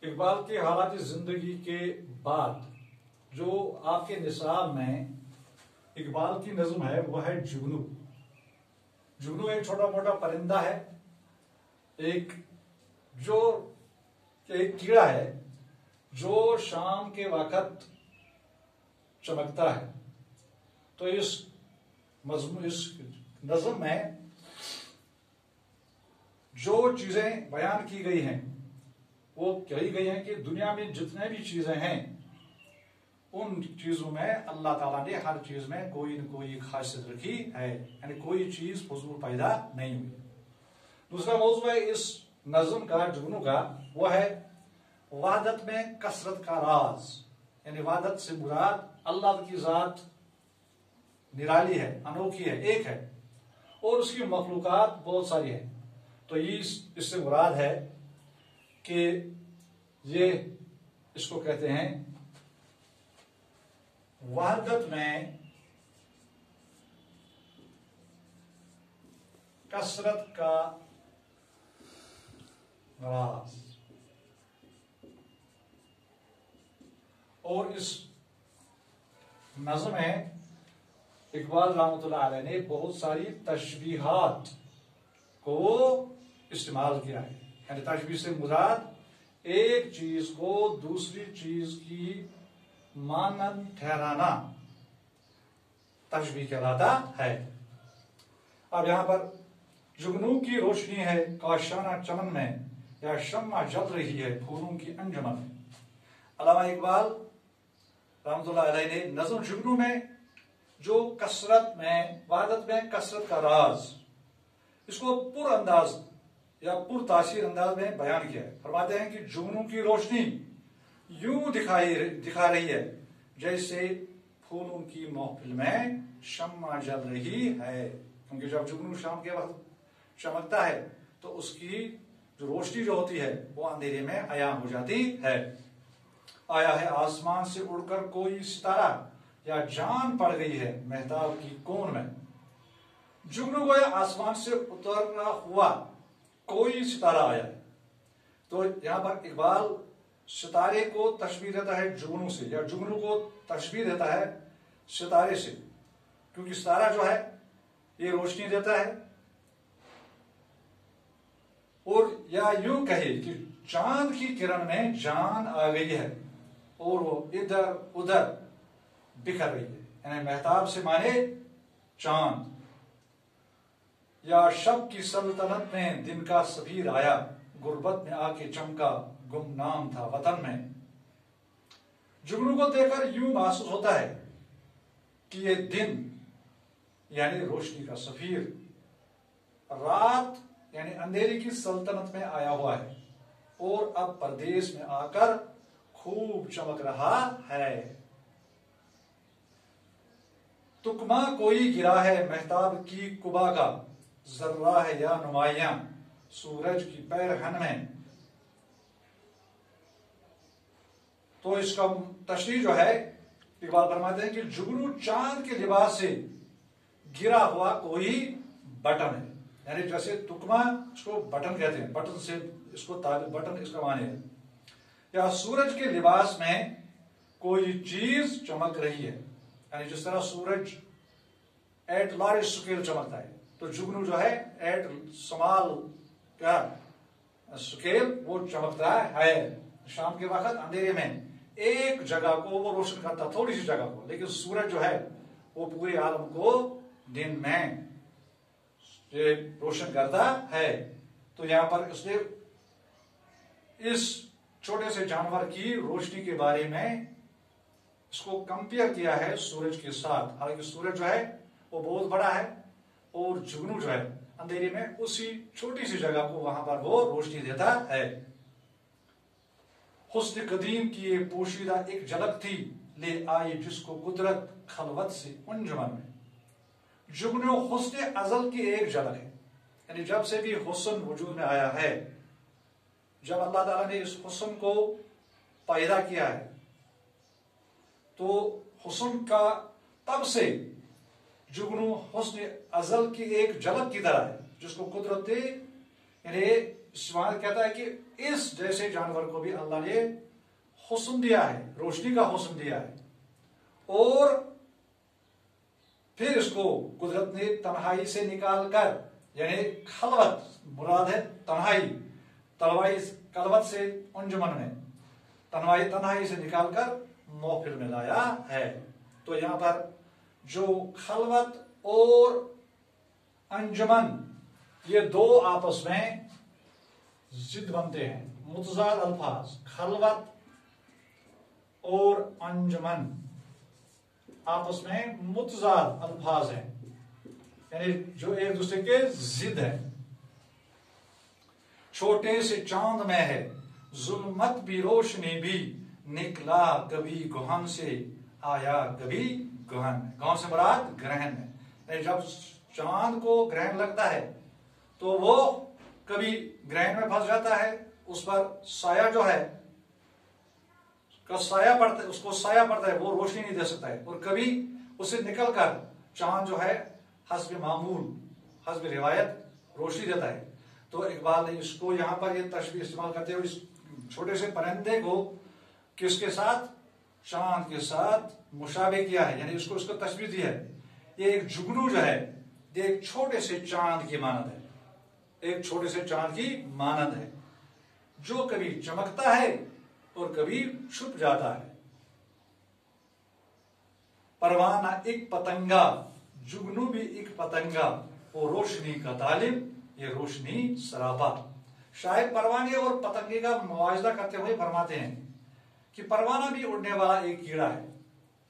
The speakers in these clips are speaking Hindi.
इकबाल के हालात जिंदगी के बाद जो आपके निसाब में इकबाल की नज्म है वह है जुगनू। जुगनू एक छोटा मोटा परिंदा है, एक कीड़ा है जो शाम के वक्त चमकता है। तो इस नज्म में जो चीजें बयान की गई हैं वो कही गई हैं कि दुनिया में जितने भी चीजें हैं उन चीजों में अल्लाह ताला ने हर चीज में कोई न कोई खासियत रखी है, यानी कोई चीज फजूल पैदा नहीं हुई। दूसरा मौजू है इस नज्म का, जुगनू का, वो है वहदत में कसरत का राज। यानी वहदत से मुराद अल्लाह की जात निराली है, अनोखी है, एक है और उसकी मखलूकात बहुत सारी है। तो इससे मुराद है कि ये इसको कहते हैं वहदत में कसरत का राज। और इस नज़्म में इकबाल रहमतुल्लाह अलैह ने बहुत सारी तशबीहात को इस्तेमाल किया है। यानी तशबीह से मुराद एक चीज को दूसरी चीज की मानद ठहराना तशबीह कहलाता है। अब यहां पर जुगनू की रोशनी है काशाना चमन में, या शम्मा जल रही है फूलों की अंजुमन में। अल्लामा इकबाल रहमतुल्लाह अलैह ने नज़्म जुगनू में जो कसरत में, वहदत में कसरत का राज, इसको पुर अंदाज या पुर तासीर अंदाज में बयान किया है। फरमाते हैं कि जुगनू की रोशनी यूं दिखा रही है जैसे फूलों की महफिल में शम्मा जल रही है। क्योंकि जब जुगनू शाम के वक्त चमकता है तो उसकी जो रोशनी जो होती है वो अंधेरे में अया हो जाती है। आया है आसमान से उड़कर कोई सितारा, या जान पड़ गई है मेहताब की कोन में। जुगनू गोया आसमान से उतरा हुआ कोई सितारा आया है। तो यहां पर इकबाल सितारे को तशबीह देता है जुगनू से, या जुगनू को तशबीह देता है सितारे से, क्योंकि सितारा जो है ये रोशनी देता है। और या यूं कहे कि चांद की किरण में जान आ गई है और वो इधर उधर बिखर रही है। यानी मेहताब से माने चांद। या शब की सल्तनत में दिन का सफीर आया, गुर्बत में आके चमका गुमनाम था वतन में। जुगनू को देखकर यूं महसूस होता है कि ये दिन यानी रोशनी का सफीर रात यानी अंधेरे की सल्तनत में आया हुआ है और अब परदेश में आकर खूब चमक रहा है। तुकमा कोई गिरा है मेहताब की कुबा का, जर्रा है या नुमाइयां सूरज की पैरहन में। तो इसका तशरीह जो है इकबाल फरमाते हैं कि जुगनू चांद के लिबास से गिरा हुआ कोई बटन है। यानी जैसे तुकमा इसको बटन कहते हैं, बटन से इसको बटन इसका माने है। या सूरज के लिबास में कोई चीज चमक रही है, यानी जिस तरह सूरज एट लार्ज स्केल चमकता है तो जुगनू जो है एट स्मॉल क्या स्केल वो चमकता है। शाम के वक्त अंधेरे में एक जगह को वो रोशन करता, थोड़ी सी जगह को, लेकिन सूरज जो है वो पूरे आलम को दिन में रोशन करता है। तो यहां पर उसने इस छोटे से जानवर की रोशनी के बारे में इसको कंपेयर किया है सूरज के साथ। हालांकि सूरज जो है वो बहुत बड़ा है और जुगनू जो है अंधेरे में उसी छोटी सी जगह को वहां पर वो रोशनी देता है। हुस्न कदीम की ये पोशीदा एक झलक थी, ले आई जिसको कुदरत खलवत से अंजुमन में। जुगनू हुस्न अजल की एक झलक है, यानी जब से भी हुस्न वजूद में आया है, जब अल्लाह ताला ने इस हुस्न को पैदा किया है तो हुस्न का तब से जुगनू हुस्न अजल की एक झलक की तरह है, जिसको कुदरत यानी वहां कहता है कि इस जैसे जानवर को भी अल्लाह ने हुस्न दिया है, रोशनी का हुस्न दिया है, और फिर इसको कुदरत ने तन्हाई से निकाल कर, यानी खलवत मुराद है तन्हाई, तलवाई कलवत से अंजुमन में तन्हाई से निकालकर महफिल में लाया है। तो यहां पर जो खलवत और अंजुमन ये दो आपस में जिद बनते हैं, मुतजाद अल्फाज खलवत और अंजुमन आपस में मुतजाद अल्फाज हैं, यानी जो एक दूसरे के जिद है। छोटे से चांद में है जुल्मत भी रोशनी भी, निकला कभी गुहन से आया कभी गहन में। गहन से मुराद ग्रहण में, जब चांद को ग्रहण लगता है तो वो कभी ग्रहण में फंस जाता है, उस पर साया जो है का साया पड़ता है, उसको साया पड़ता है, वो रोशनी नहीं दे सकता है, और कभी उसे निकलकर चांद जो है हस्ब मामूल हस्ब रिवायत रोशनी देता है। तो इकबाल ने इसको यहाँ पर ये तशबीह इस्तेमाल करते हुए इस छोटे से परिंदे को किसके साथ, चांद के साथ मुशाबे किया है, यानी उसको तशबीह दी है। ये एक जुगनू जो है ये एक छोटे से चांद की मानद है, एक छोटे से चांद की मानद है, जो कभी चमकता है और कभी छुप जाता है। परवाना एक पतंगा, जुगनू भी एक पतंगा, वो रोशनी का तालिब ये रोशनी सरापा। शायद परवाने और पतंगे का मुआवजा करते हुए फरमाते हैं कि परवाना भी उड़ने वाला एक कीड़ा है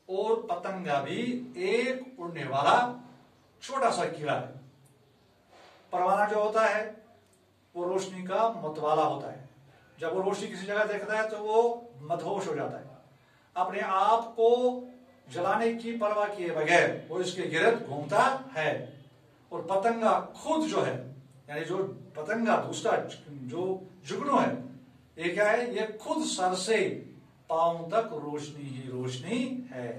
और पतंगा भी एक उड़ने वाला छोटा सा कीड़ा है। परवाना जो होता है वो रोशनी का मतवाला होता है, जब वो रोशनी किसी जगह देखता है तो वो मदहोश हो जाता है, अपने आप को जलाने की परवाह किए बगैर वो इसके गिर्द घूमता है। और पतंगा खुद जो है, यानी जो पतंगा दूसरा जो जुगनू है, ये क्या है, ये खुद सर से पांव तक रोशनी ही रोशनी है।